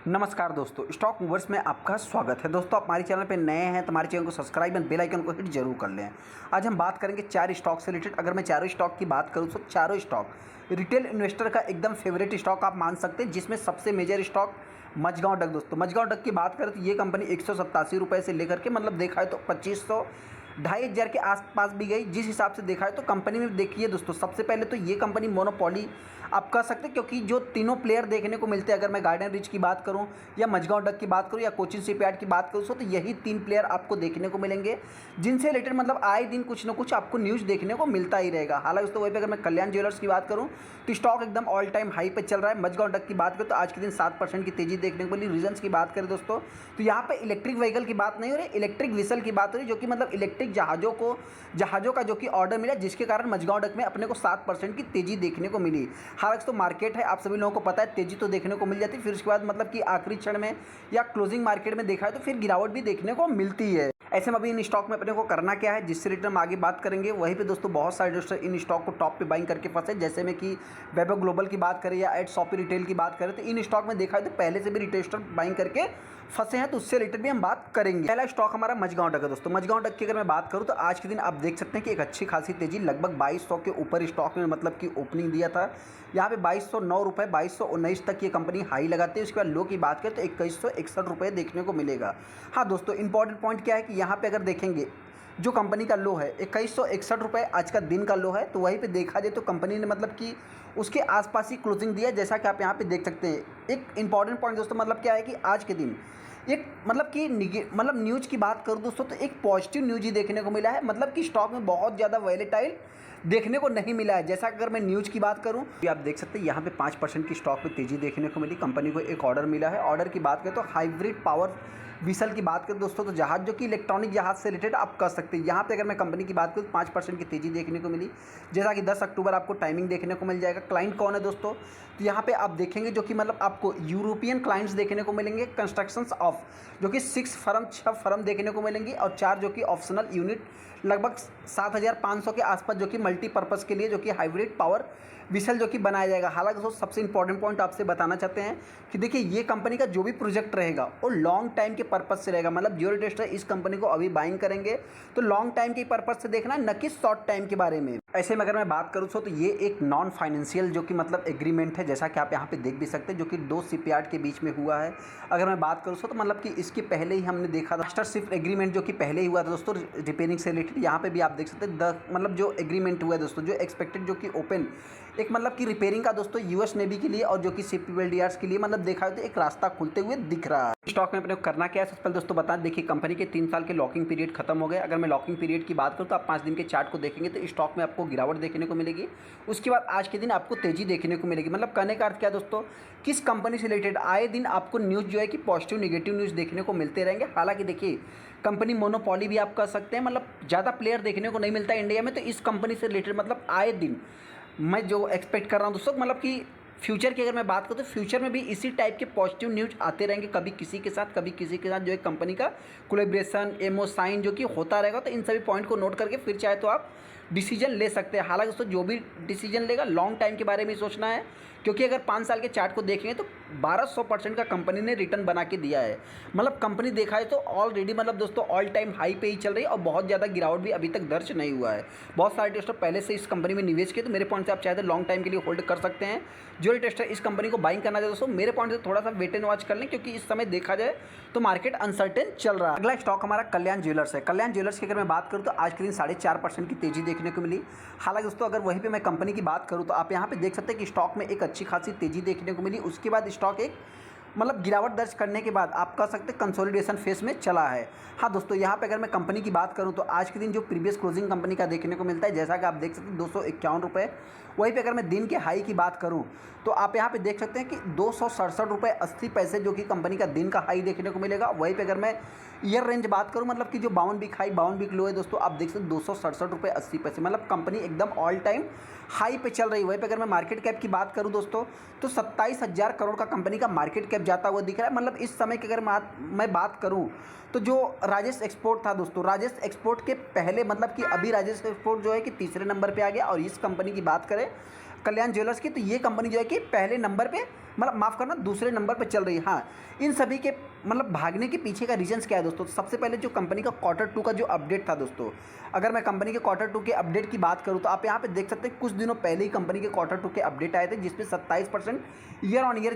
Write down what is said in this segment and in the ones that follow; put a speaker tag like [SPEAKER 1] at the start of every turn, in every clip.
[SPEAKER 1] नमस्कार दोस्तों, stock movers में आपका स्वागत है। दोस्तों, आप हमारे चैनल पे नए हैं तो हमारे चैनल को सब्सक्राइब एंड बेल आइकन को हिट जरूर कर लें। आज हम बात करेंगे 4 स्टॉक से रिलेटेड। अगर मैं चारों स्टॉक की बात करूं तो चारों स्टॉक रिटेल इन्वेस्टर का एकदम फेवरेट स्टॉक आप मान सकते हैं, जिसमें सबसे मेजर स्टॉक मझगांव डक। दोस्तों, मझगांव डक की बात करें तो ये कंपनी 187 रुपये से लेकर के मतलब देखा है तो 2500 2,500 के आसपास भी गई। जिस हिसाब से देखा है तो कंपनी में देखिए दोस्तों, सबसे पहले तो ये कंपनी मोनोपोली आप कह सकते हैं, क्योंकि जो तीनों प्लेयर देखने को मिलते हैं, अगर मैं गार्डन रिच की बात करूं या मझगांव डक की बात करूं या कोचिन शिपयार्ड की बात करूं तो यही 3 प्लेयर आपको देखने को मिलेंगे, जिनसे रिलेटेड मतलब आए दिन कुछ ना कुछ आपको न्यूज़ देखने को मिलता ही रहेगा। हालांकि दोस्तों वहीं पर अगर मैं कल्याण ज्वेलर्स की बात करूँ तो स्टॉक एकदम ऑल टाइम हाई पे चल रहा है। मझगांव डक की बात करें तो आज के दिन 7% की तेजी देखने को मिली। रीजन्स की बात करें दोस्तों तो यहाँ पे इलेक्ट्रिक व्हीकल की बात नहीं हो रही, इलेक्ट्रिक व्हीकल की बात हो रही, जो कि मतलब इलेक्ट्रिक जहाज़ों का जो कि ऑर्डर मिला, जिसके कारण मझगांव डक में अपने को 7% की तेजी देखने को मिली। हालांकि तो मार्केट है, आप सभी लोगों को पता है, तेजी तो देखने को मिल जाती है, फिर उसके बाद मतलब कि आखिरी क्षण में या क्लोजिंग मार्केट में देखा है तो फिर गिरावट भी देखने को मिलती है। ऐसे में अभी इन स्टॉक में अपने को करना क्या है, जिससे रिटर्न हम आगे बात करेंगे। वहीं पे दोस्तों बहुत सारे दोस्तों इन स्टॉक को टॉप पे बाइंग करके फंसे, जैसे में कि वैभव ग्लोबल की बात करें या एट शॉपी रिटेल की बात करें तो इन स्टॉक में देखा है तो पहले से भी रिटेल स्टॉक बाइंग करके फंसे हैं, तो उससे रिलेटेड भी हम बात करेंगे। पहला स्टॉक हमारा मझगांव डक है। दोस्तों, मझगांव डक की अगर मैं बात करूं तो आज के दिन आप देख सकते हैं कि एक अच्छी खासी तेजी, लगभग 2200 के ऊपर स्टॉक में मतलब कि ओपनिंग दिया था। यहाँ पे 2209 रुपये 2219 तक ये कंपनी हाई लगाती है। उसके बाद लो की बात करें तो 2161 रुपये देखने को मिलेगा। हाँ दोस्तों, इंपॉर्टेंट पॉइंट क्या है कि यहाँ पे अगर देखेंगे जो कंपनी का लो है 2161 रुपये आज का दिन का लो है, तो वहीं पे देखा जाए तो कंपनी ने मतलब कि उसके आसपास ही क्लोजिंग दिया, जैसा कि आप यहाँ पे देख सकते हैं। एक इंपॉर्टेंट पॉइंट दोस्तों मतलब क्या है कि आज के दिन एक मतलब कि मतलब न्यूज़ की बात करूँ दोस्तों तो एक पॉजिटिव न्यूज़ ही देखने को मिला है। मतलब कि स्टॉक में बहुत ज़्यादा वॉलेटाइल देखने को नहीं मिला है। जैसा अगर मैं न्यूज़ की बात करूं तो आप देख सकते हैं यहाँ पे 5% की स्टॉक में तेज़ी देखने को मिली। कंपनी को एक ऑर्डर मिला है। ऑर्डर की बात करें तो हाइब्रिड पावर व्हीकल की बात करें दोस्तों तो जहाज़ जो कि इलेक्ट्रॉनिक जहाज़ से रिलेटेड आप कर सकते हैं। यहाँ पे अगर मैं कंपनी की बात करूँ तो 5% की तेज़ी देखने को मिली, जैसा कि 10 अक्टूबर आपको टाइमिंग देखने को मिल जाएगा। क्लाइंट कौन है दोस्तों, तो यहाँ पे आप देखेंगे जो कि मतलब आपको यूरोपियन क्लाइंट्स देखने को मिलेंगे, कंस्ट्रक्शंस ऑफ जो कि 6 फर्म देखने को मिलेंगी और 4 जो कि ऑप्शनल यूनिट लगभग 7500 के आसपास जो कि मल्टीपर्पज़ के लिए जो कि हाइब्रिड पावर व्हीकल जो कि बनाया जाएगा। हालांकि दोस्तों सबसे इंपॉर्टेंट पॉइंट आपसे बताना चाहते हैं कि देखिए ये कंपनी का जो भी प्रोजेक्ट रहेगा वो लॉन्ग टाइम के पर्पज से रहेगा। मतलब जो इन्वेस्टर इस कंपनी को अभी बाइंग करेंगे तो लॉन्ग टाइम के पर्पज से देखना है, न कि शॉर्ट टाइम के बारे में। ऐसे में अगर मैं बात करूँ तो ये एक नॉन फाइनेंशियल जो कि मतलब एग्रीमेंट है, जैसा कि आप यहाँ पे देख भी सकते हैं, जो कि 2 शिपयार्ड के बीच में हुआ है। अगर मैं बात करूँ तो मतलब कि इसके पहले ही हमने देखा था मास्टरशिप एग्रीमेंट जो कि पहले ही हुआ था दोस्तों रिपेयरिंग से रिलेटेड। यहाँ पे भी आप देख सकते हैं मतलब जो एग्रीमेंट हुआ है दोस्तों, जो एक्सपेक्टेड जो कि ओपन एक मतलब कि रिपेयरिंग का दोस्तों यूएस नेवी के लिए और जो कि शिप बिल्डर्स के लिए मतलब देखा है तो एक रास्ता खुलते हुए दिख रहा है। स्टॉक में अपने को करना क्या है, सबसे पहले दोस्तों बता देखिए कंपनी के 3 साल के लॉकिंग पीरियड खत्म हो गए। अगर मैं लॉकिंग पीरियड की बात करूँ तो आप 5 दिन के चार्ट को देखेंगे तो स्टॉक में आपको गिरावट देखने को मिलेगी। उसके बाद आज के दिन आपको तेजी देखने को मिलेगी। मतलब कहने का अर्थ क्या दोस्तों, किस कंपनी से रिलेटेड आए दिन आपको न्यूज़ जो है कि पॉजिटिव नेगेटिव न्यूज़ देखने को मिलते रहेंगे। हालांकि देखिए कंपनी मोनोपोली भी आप कह सकते हैं, मतलब ज़्यादा प्लेयर देखने को नहीं मिलता है इंडिया में, तो इस कंपनी से रिलेटेड मतलब आए दिन मैं जो एक्सपेक्ट कर रहा हूँ दोस्तों मतलब कि फ्यूचर की अगर मैं बात करूँ तो फ्यूचर में भी इसी टाइप के पॉजिटिव न्यूज़ आते रहेंगे, कभी किसी के साथ कभी किसी के साथ, जो एक कंपनी का कोलैबोरेशन एमओ साइन जो कि होता रहेगा। तो इन सभी पॉइंट को नोट करके फिर चाहे तो आप डिसीजन ले सकते हैं। हालांकि दोस्तों जो भी डिसीजन लेगा लॉन्ग टाइम के बारे में सोचना है, क्योंकि अगर 5 साल के चार्ट को देखेंगे तो 1200% का कंपनी ने रिटर्न बना के दिया है। मतलब कंपनी देखा है तो ऑलरेडी मतलब दोस्तों ऑल टाइम हाई पे ही चल रही है और बहुत ज़्यादा गिरावट भी अभी तक दर्ज नहीं हुआ है। बहुत सारे टेस्टर पहले से इस कंपनी में निवेश किए, तो मेरे पॉइंट से आप चाहे तो लॉन्ग टाइम के लिए होल्ड कर सकते हैं। जो टेस्टर इस कंपनी को बाइंग करना चाहते दोस्तों मेरे पॉइंट से थोड़ा सा वेट एंड वॉच कर लें, क्योंकि इस समय देखा जाए तो मार्केट अनसर्टेन चल रहा है। अगला स्टॉक हमारा कल्याण ज्वेलर्स है। कल्याण ज्वेलर्स की अगर मैं बात करूँ तो आज के दिन 4.5% की तेजी देखने को मिली। हालांकि दोस्तों अगर वहीं पे मैं कंपनी की बात करूँ तो आप यहाँ पे देख सकते हैं कि स्टॉक में एक अच्छी खासी तेजी देखने को मिली। उसके बाद स्टॉक एक मतलब गिरावट दर्ज करने के बाद आप कह सकते हैं कंसोलिडेशन फेस में चला है। हाँ दोस्तों, यहाँ पे अगर मैं कंपनी की बात करूँ तो आज के दिन जो प्रीवियस क्लोजिंग कंपनी का देखने को मिलता है, जैसा कि आप देख सकते हैं 251 रुपये। वहीं पे अगर मैं दिन के हाई की बात करूँ तो आप यहाँ पे देख सकते हैं कि 267 रुपये 80 पैसे जो कि कंपनी का दिन का हाई देखने को मिलेगा। वहीं पे अगर मैं ईयर रेंज बात करूँ मतलब कि जो 52 वीक हाई 52 वीक लो है दोस्तों, आप देख सकते हैं 267 रुपये 80 पैसे। मतलब कंपनी एकदम ऑल टाइम हाई पे चल रही है। वहीं पे अगर मैं मार्केट कैप की बात करूँ दोस्तों तो 27,000 करोड़ का कंपनी का मार्केट कैप जाता हुआ दिख रहा है। मतलब इस समय की अगर मैं बात करूं तो जो राजेश एक्सपोर्ट था दोस्तों, राजेश एक्सपोर्ट के पहले मतलब कि अभी राजेश एक्सपोर्ट जो है कि तीसरे नंबर पे आ गया। और इस कंपनी की बात करें कल्याण ज्वेलर्स की, तो ये कंपनी जो है कि पहले नंबर पे मतलब माफ़ करना दूसरे नंबर पर चल रही है। हाँ, इन सभी के मतलब भागने के पीछे का रीजंस क्या है दोस्तों? सबसे पहले जो कंपनी का Q2 का जो अपडेट था दोस्तों, अगर मैं कंपनी के Q2 के अपडेट की बात करूँ तो आप यहाँ पे देख सकते हैं कुछ दिनों पहले ही कंपनी के Q2 के अपडेट आए थे, जिसपे 27% ईयर ऑन ईयर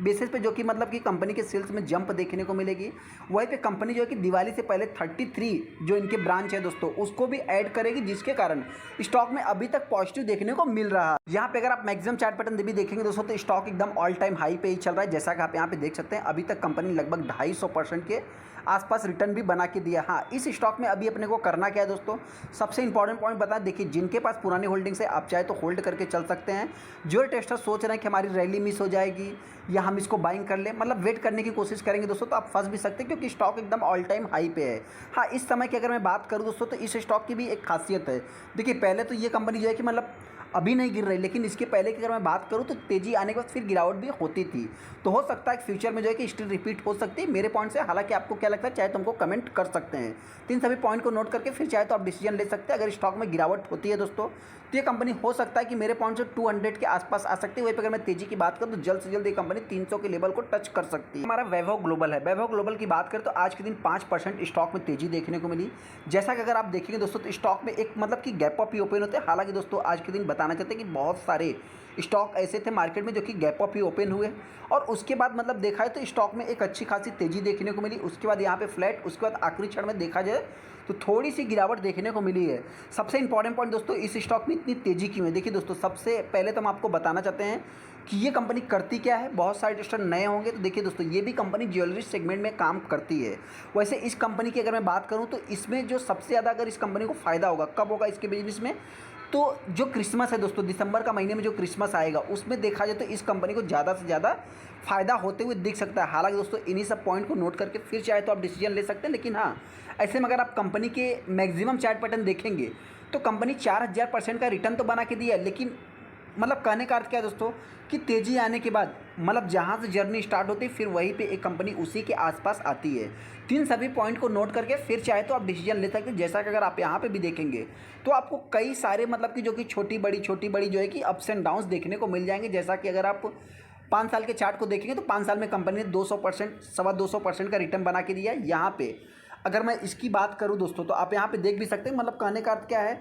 [SPEAKER 1] बेसिस पे जो कि मतलब कि कंपनी के सेल्स में जंप देखने को मिलेगी। वहीं पे कंपनी जो है कि दिवाली से पहले 33 जो इनके ब्रांच है दोस्तों, उसको भी ऐड करेगी, जिसके कारण स्टॉक में अभी तक पॉजिटिव देखने को मिल रहा है। यहाँ पे अगर आप मैक्सिमम चार्ट पैटर्न भी देखेंगे दोस्तों, तो स्टॉक एकदम ऑल टाइम हाई पे ही चल रहा है। जैसा कि आप यहाँ पे देख सकते हैं, अभी तक कंपनी लगभग 250% के आसपास रिटर्न भी बना के दिया। हाँ, इस स्टॉक में अभी अपने को करना क्या है दोस्तों, सबसे इंपॉर्टेंट पॉइंट बता देखिए, जिनके पास पुरानी होल्डिंग्स है आप चाहे तो होल्ड करके चल सकते हैं। जो टेस्टर सोच रहे हैं कि हमारी रैली मिस हो जाएगी या हम इसको बाइंग कर ले, मतलब वेट करने की कोशिश करेंगे दोस्तों, तो आप फंस भी सकते हैं, क्योंकि स्टॉक एकदम ऑल टाइम हाई पे है। हाँ, इस समय की अगर मैं बात करूँ दोस्तों, तो इस स्टॉक की भी एक खासियत है। देखिए, पहले तो ये कंपनी जो है कि मतलब अभी नहीं गिर रही, लेकिन इसके पहले की अगर मैं बात करूँ तो तेज़ी आने के बाद फिर गिरावट भी होती थी। तो हो सकता है कि फ्यूचर में जो है कि स्टिल रिपीट हो सकती है मेरे पॉइंट से। हालांकि आपको क्या लगता है, चाहे तो हमको कमेंट कर सकते हैं। तो इन सभी पॉइंट को नोट करके फिर चाहे तो आप डिसीजन ले सकते हैं। अगर स्टॉक में गिरावट होती है दोस्तों, तो ये कंपनी हो सकता है कि मेरे पॉइंट से 200 के आसपास आ सकती है। वहीं पर अगर मैं तेजी की बात करूँ तो जल्द से जल्द ये कंपनी 300 के लेवल को टच कर सकती है। हमारा वैभव ग्लोबल है। वैभव ग्लोबल की बात करें तो आज के दिन 5% स्टॉक में तेजी देखने को मिली। जैसा कि अगर आप देखेंगे दोस्तों, तो स्टॉक में एक मतलब कि गैप अप ही ओपन होते हैं। हालांकि दोस्तों आज के दिन बताना चाहते हैं कि बहुत सारे स्टॉक ऐसे थे मार्केट में जो कि गैप अप ही ओपन हुए, और उसके बाद मतलब देखा है तो स्टॉक में एक अच्छी खासी तेजी देखने को मिली। उसके बाद यहाँ पे फ्लैट, उसके बाद आखिरी क्षण में देखा जाए तो थोड़ी सी गिरावट देखने को मिली है। सबसे इंपॉर्टेंट पॉइंट दोस्तों, इस स्टॉक में इतनी तेजी क्यों है? देखिए दोस्तों, सबसे पहले तो हम आपको बताना चाहते हैं कि ये कंपनी करती क्या है। बहुत सारे इन्वेस्टर नए होंगे तो देखिए दोस्तों, ये भी कंपनी ज्वेलरी सेगमेंट में काम करती है। वैसे इस कंपनी की अगर मैं बात करूँ तो इसमें जो सबसे ज़्यादा अगर इस कंपनी को फ़ायदा होगा, कब होगा इसके बिजनेस में, तो जो क्रिसमस है दोस्तों, दिसंबर का महीने में जो क्रिसमस आएगा, उसमें देखा जाए तो इस कंपनी को ज़्यादा से ज़्यादा फ़ायदा होते हुए दिख सकता है। हालांकि दोस्तों इन्हीं सब पॉइंट को नोट करके फिर चाहे तो आप डिसीजन ले सकते हैं। लेकिन हाँ, ऐसे में अगर आप कंपनी के मैक्सिमम चार्ट पैटर्न देखेंगे तो कंपनी 4000% का रिटर्न तो बना के दिया है, लेकिन मतलब कहने का अर्थ क्या है दोस्तों, कि तेज़ी आने के बाद मतलब जहाँ से जर्नी स्टार्ट होती है फिर वहीं पे एक कंपनी उसी के आसपास आती है। तो इन सभी पॉइंट को नोट करके फिर चाहे तो आप डिसीजन ले सकते हैं। जैसा कि अगर आप यहाँ पे भी देखेंगे तो आपको कई सारे मतलब कि जो कि छोटी बड़ी जो है कि अप्स एंड डाउन्स देखने को मिल जाएंगे। जैसा कि अगर आप 5 साल के चार्ट को देखेंगे तो 5 साल में कंपनी ने 200%, 225% का रिटर्न बना के दिया है। यहाँ पे अगर मैं इसकी बात करूँ दोस्तों, तो आप यहाँ पे देख भी सकते हैं। मतलब कहने का अर्थ क्या है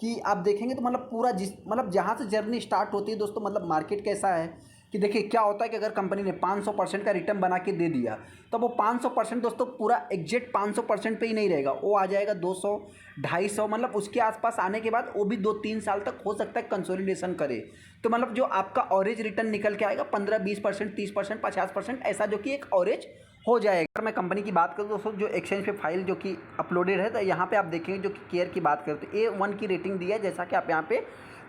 [SPEAKER 1] कि आप देखेंगे तो मतलब पूरा जिस मतलब जहाँ से जर्नी स्टार्ट होती है दोस्तों, मतलब मार्केट कैसा है कि देखिए क्या होता है कि अगर कंपनी ने 500% का रिटर्न बना के दे दिया, तो वो 500% दोस्तों पूरा एग्जैक्ट 500% पे ही नहीं रहेगा, वो आ जाएगा 200, 250, मतलब उसके आसपास आने के बाद वो भी 2-3 साल तक हो सकता है कंसोलिडेशन करे। तो मतलब जो आपका ऑरेज रिटर्न निकल के आएगा 15-20%, 30%, 50%, ऐसा जो कि एक ऑरेज हो जाएगा। अगर मैं कंपनी की बात करूँ दोस्तों, जो एक्सचेंज पे फाइल जो कि अपलोडेड है, तो यहाँ पे आप देखेंगे जो कि केयर की बात करते हैं A1 की रेटिंग दी है, जैसा कि आप यहाँ पे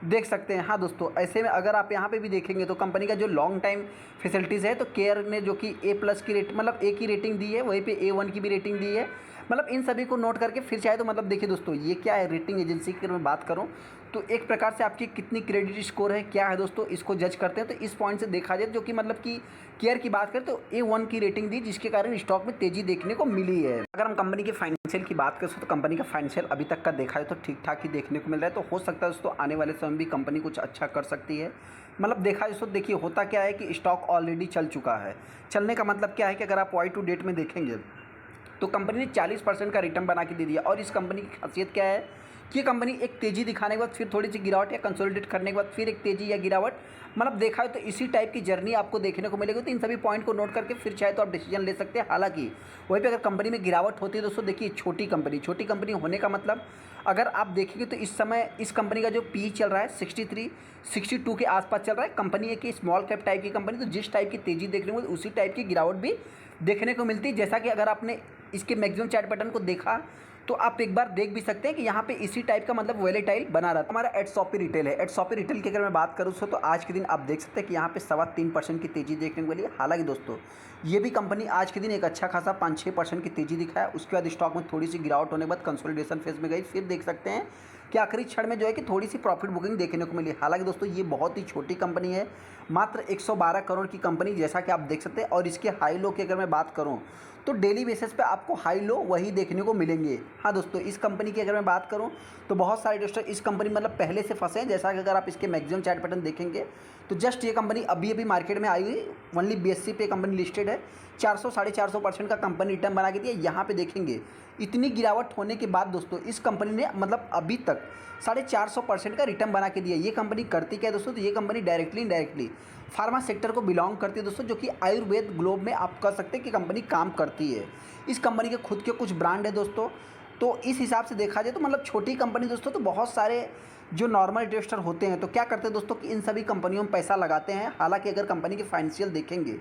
[SPEAKER 1] देख सकते हैं। हाँ दोस्तों, ऐसे में अगर आप यहाँ पे भी देखेंगे तो कंपनी का जो लॉन्ग टाइम फैसिलिटीज़ है, तो केयर ने जो कि A+ की रेट मतलब A की रेटिंग दी है, वहीं पे A1 की भी रेटिंग दी है। मतलब इन सभी को नोट करके फिर चाहे तो मतलब देखिए दोस्तों, ये क्या है रेटिंग एजेंसी की अगर मैं बात करूँ तो एक प्रकार से आपकी कितनी क्रेडिट स्कोर है क्या है दोस्तों, इसको जज करते हैं। तो इस पॉइंट से देखा जाए जो कि मतलब कि केयर की बात करें तो A1 की रेटिंग दी, जिसके कारण स्टॉक में तेजी देखने को मिली है। अगर हम कंपनी के फाइनेंशियल की बात करें तो कंपनी का फाइनेंशियल अभी तक का देखा जाए तो ठीक ठाक ही देखने को मिल रहा है। तो हो सकता है दोस्तों आने वाले समय भी कंपनी कुछ अच्छा कर सकती है। मतलब देखा जाए तो देखिए होता क्या है कि स्टॉक ऑलरेडी चल चुका है। चलने का मतलब क्या है कि अगर आप Y2 डेट में देखेंगे तो कंपनी ने 40% का रिटर्न बना के दे दिया। और इस कंपनी की खासियत क्या है कि कंपनी एक तेज़ी दिखाने के बाद फिर थोड़ी सी गिरावट या कंसोलिडेट करने के बाद फिर एक तेज़ी या गिरावट, मतलब देखा है तो इसी टाइप की जर्नी आपको देखने को मिलेगी। तो इन सभी पॉइंट को नोट करके फिर चाहे तो आप डिसीजन ले सकते हैं। हालांकि वहीं पे अगर कंपनी में गिरावट होती है दोस्तों, देखिए छोटी कंपनी होने का मतलब अगर आप देखेंगे तो इस समय इस कंपनी का जो पी चल रहा है 63, 62 के आसपास चल रहा है। कंपनी है कि स्मॉल कैप टाइप की कंपनी, तो जिस टाइप की तेज़ी देखने को उसी टाइप की गिरावट भी देखने को मिलती है। जैसा कि अगर आपने इसके मैक्सिमम चार्ट पैटर्न को देखा तो आप एक बार देख भी सकते हैं कि यहाँ पे इसी टाइप का मतलब वोलेटाइल बना रहा था। हमारा एट शॉपी रिटेल है। एट शॉपी रिटेल की अगर मैं बात करूँ तो आज के दिन आप देख सकते हैं कि यहाँ पे 3.25% की तेज़ी देखने को मिली। हालांकि दोस्तों ये भी कंपनी आज के दिन एक अच्छा खासा 5-6% की तेज़ी दिखाया। उसके बाद स्टॉक में थोड़ी सी गिरावट होने के बाद कंसोलिडेशन फेज में गई। फिर देख सकते हैं कि आखिरी क्षण में जो है कि थोड़ी सी प्रॉफिट बुकिंग देखने को मिली। हालांकि दोस्तों ये बहुत ही छोटी कंपनी है, मात्र 112 करोड़ की कंपनी, जैसा कि आप देख सकते हैं। और इसके हाई लो की अगर मैं बात करूं तो डेली बेसिस पे आपको हाई लो वही देखने को मिलेंगे। हाँ दोस्तों, इस कंपनी की अगर मैं बात करूं तो बहुत सारे इन्वेस्टर इस कंपनी मतलब पहले से फंसे हैं। जैसा कि अगर आप इसके मैक्सिमम चार्ट पैटर्न देखेंगे तो जस्ट ये कंपनी अभी अभी मार्केट में आई हुई, ओनली BSE पे कंपनी लिस्टेड है। 400 450% का कंपनी रिटर्न बना के दिया। यहाँ पे देखेंगे इतनी गिरावट होने के बाद दोस्तों इस कंपनी ने मतलब अभी तक 450% का रिटर्न बना के दिया। ये कंपनी करती क्या है दोस्तों, तो ये company directly indirectly pharma sector को बिलोंग करती है दोस्तों, जो कि आयुर्वेद ग्लोब में आप कह सकते हैं कि कंपनी काम करती है। इस कंपनी के खुद के कुछ ब्रांड है दोस्तों। तो इस हिसाब से देखा जाए तो मतलब छोटी कंपनी दोस्तों, तो बहुत सारे जो नॉर्मल इन्वेस्टर होते हैं तो क्या करते हैं दोस्तों कि इन सभी कंपनियों में पैसा लगाते हैं। हालांकि अगर कंपनी के फाइनेंशियल देखेंगे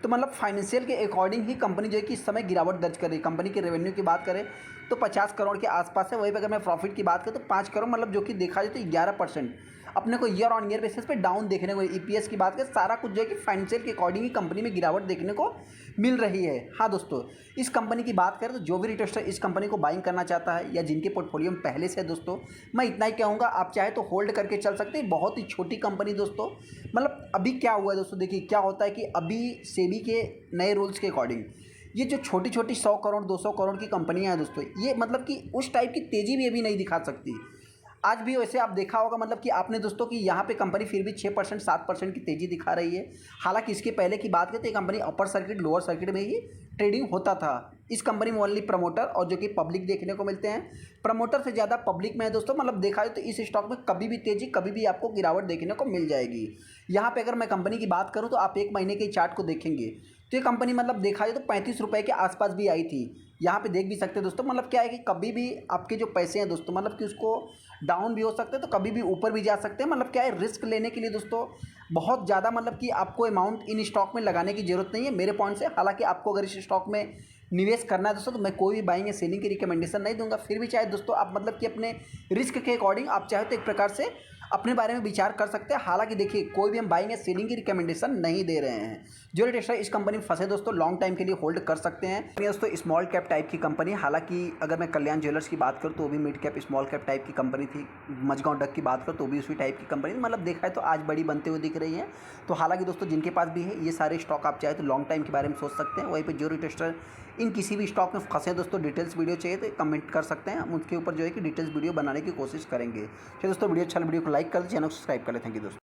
[SPEAKER 1] तो मतलब फाइनेंशियल के अकॉर्डिंग ही कंपनी जो है कि इस समय गिरावट दर्ज कर रही है। कंपनी के रेवेन्यू की बात करें तो 50 करोड़ के आसपास है। वहीं पर अगर मैं प्रॉफिट की बात करूँ तो 5 करोड़, मतलब जो कि देखा जाए तो 11% अपने को ईयर ऑन ईयर बेसिस पे डाउन देखने को। EPS की बात करें, सारा कुछ जो है कि फाइनेंशियल के अकॉर्डिंग ही कंपनी में गिरावट देखने को मिल रही है। हाँ दोस्तों, इस कंपनी की बात करें तो जो भी रिटेलर इस कंपनी को बाइंग करना चाहता है या जिनके पोर्टफोलियो में पहले से है दोस्तों, मैं इतना ही कहूँगा, आप चाहे तो होल्ड करके चल सकते हैं। बहुत ही छोटी कंपनी दोस्तों। मतलब अभी क्या हुआ है दोस्तों, देखिए क्या होता है कि अभी सेबी के नए रूल्स के अकॉर्डिंग ये जो छोटी छोटी 100 करोड़ 200 करोड़ की कंपनियां हैं दोस्तों, ये मतलब कि उस टाइप की तेज़ी भी अभी नहीं दिखा सकती। आज भी वैसे आप देखा होगा मतलब कि आपने दोस्तों कि यहाँ पे कंपनी फिर भी 6% 7% की तेज़ी दिखा रही है। हालांकि इसके पहले की बात करें तो ये company upper circuit lower circuit में ही ट्रेडिंग होता था। इस कंपनी में ओनली प्रमोटर और जो कि पब्लिक देखने को मिलते हैं। प्रमोटर से ज़्यादा पब्लिक में है दोस्तों। मतलब देखा जाए तो इस स्टॉक में कभी भी तेज़ी कभी भी आपको गिरावट देखने को मिल जाएगी। यहाँ पे अगर मैं कंपनी की बात करूँ तो आप 1 महीने के चार्ट को देखेंगे तो ये कंपनी मतलब देखा जाए तो 35 रुपये के आसपास भी आई थी। यहाँ पे देख भी सकते हैं दोस्तों। मतलब क्या है कि कभी भी आपके जो पैसे हैं दोस्तों, मतलब कि उसको डाउन भी हो सकते हैं तो कभी भी ऊपर भी जा सकते हैं। मतलब क्या है, रिस्क लेने के लिए दोस्तों बहुत ज़्यादा मतलब कि आपको अमाउंट इन स्टॉक में लगाने की ज़रूरत नहीं है मेरे पॉइंट से। हालांकि आपको अगर इस स्टॉक में निवेश करना है दोस्तों तो मैं कोई भी बाइंग या सेलिंग की रिकमेंडेशन नहीं दूंगा। फिर भी चाहे दोस्तों आप मतलब कि अपने रिस्क के अकॉर्डिंग आप चाहे तो एक प्रकार से अपने बारे में विचार कर सकते हैं। हालांकि देखिए कोई भी हम बाइंग या सेलिंग की रिकमेंडेशन नहीं दे रहे हैं। जो रिटेलर इस कंपनी में फंसे दोस्तों लॉन्ग टाइम के लिए होल्ड कर सकते हैं। दोस्तों स्मॉल कैप टाइप की कंपनी, हालांकि अगर मैं कल्याण ज्वेलर्स की बात करूँ तो वो भी mid cap small cap type की कंपनी थी। मजगांव डक की बात करूँ तो भी उसी टाइप की कंपनी, मतलब देखा है तो आज बड़ी बनते हुए दिख रही है। तो हालांकि दोस्तों जिनके पास भी है ये सारे स्टॉक आप चाहे तो लॉन्ग टाइम के बारे में सोच सकते हैं। वहीं पर जो रिटेलर इन किसी भी स्टॉक में फंसे दोस्तों डिटेल्स वीडियो चाहिए तो कमेंट कर सकते हैं, हम उसके ऊपर जो है कि डिटेल्स वीडियो बनाने की कोशिश करेंगे। चलिए दोस्तों वीडियो अच्छा, वीडियो को लाइक कर दे, चैनल को सब्सक्राइब कर ले। थैंक यू दोस्तों।